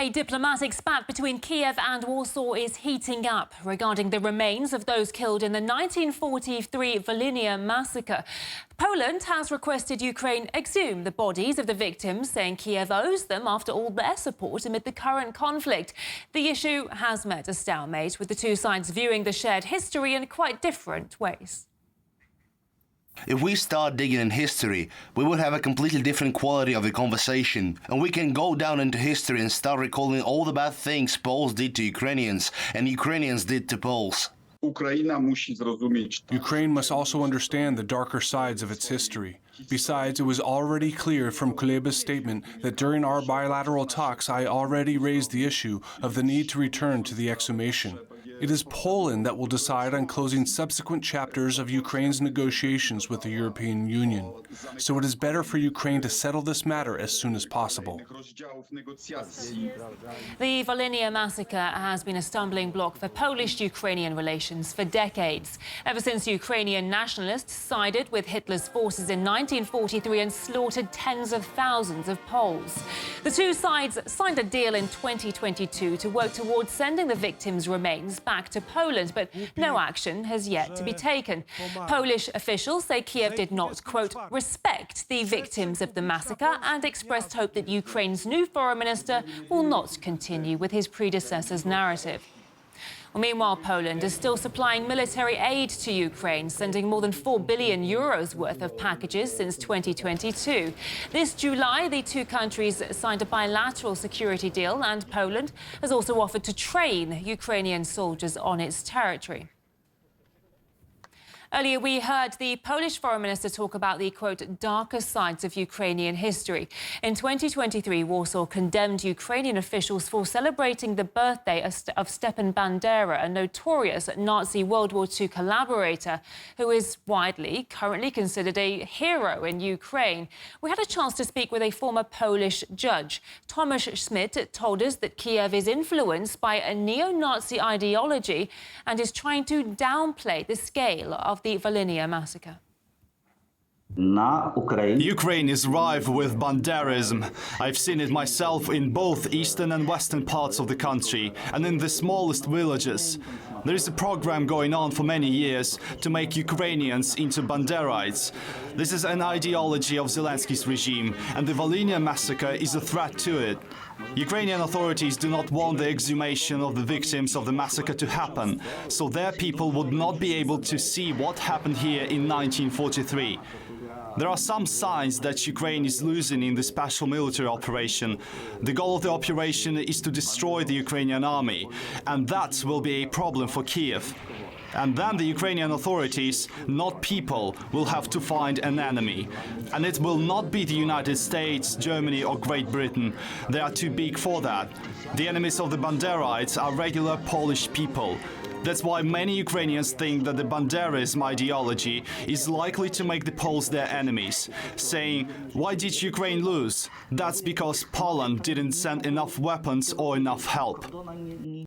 A diplomatic spat between Kiev and Warsaw is heating up regarding the remains of those killed in the 1943 Volhynia massacre. Poland has requested Ukraine exhume the bodies of the victims, saying Kiev owes them after all their support amid the current conflict. The issue has met a stalemate, with the two sides viewing the shared history in quite different ways. If we start digging in history, we would have a completely different quality of the conversation, and we can go down into history and start recalling all the bad things Poles did to Ukrainians and Ukrainians did to Poles. Ukraine must also understand the darker sides of its history. Besides, it was already clear from Kuleba's statement that during our bilateral talks I already raised the issue of the need to return to the exhumation. It is Poland that will decide on closing subsequent chapters of Ukraine's negotiations with the European Union. So it is better for Ukraine to settle this matter as soon as possible. The Volhynia massacre has been a stumbling block for Polish-Ukrainian relations for decades, ever since Ukrainian nationalists sided with Hitler's forces in 1943 and slaughtered tens of thousands of Poles. The two sides signed a deal in 2022 to work towards sending the victims' remains back to Poland, but no action has yet to be taken. Polish officials say Kiev did not, quote, respect the victims of the massacre, and expressed hope that Ukraine's new foreign minister will not continue with his predecessor's narrative. Well, meanwhile, Poland is still supplying military aid to Ukraine, sending more than €4 billion worth of packages since 2022. This July, the two countries signed a bilateral security deal, and Poland has also offered to train Ukrainian soldiers on its territory. Earlier, we heard the Polish foreign minister talk about the, quote, darker sides of Ukrainian history. In 2023, Warsaw condemned Ukrainian officials for celebrating the birthday of Stepan Bandera, a notorious Nazi World War II collaborator who is widely currently considered a hero in Ukraine. We had a chance to speak with a former Polish judge. Tomasz Schmidt told us that Kiev is influenced by a neo-Nazi ideology and is trying to downplay the scale of the Volhynia massacre. Ukraine is rife with Banderism. I've seen it myself in both eastern and western parts of the country and in the smallest villages. There is a program going on for many years to make Ukrainians into Banderites. This is an ideology of Zelensky's regime, and the Volhynia massacre is a threat to it. Ukrainian authorities do not want the exhumation of the victims of the massacre to happen, so their people would not be able to see what happened here in 1943. There are some signs that Ukraine is losing in the special military operation. The goal of the operation is to destroy the Ukrainian army, and that will be a problem for Kiev. And then the Ukrainian authorities, not people, will have to find an enemy. And it will not be the United States, Germany or Great Britain. They are too big for that. The enemies of the Banderites are regular Polish people. That's why many Ukrainians think that the Banderism ideology is likely to make the Poles their enemies, saying, why did Ukraine lose? That's because Poland didn't send enough weapons or enough help.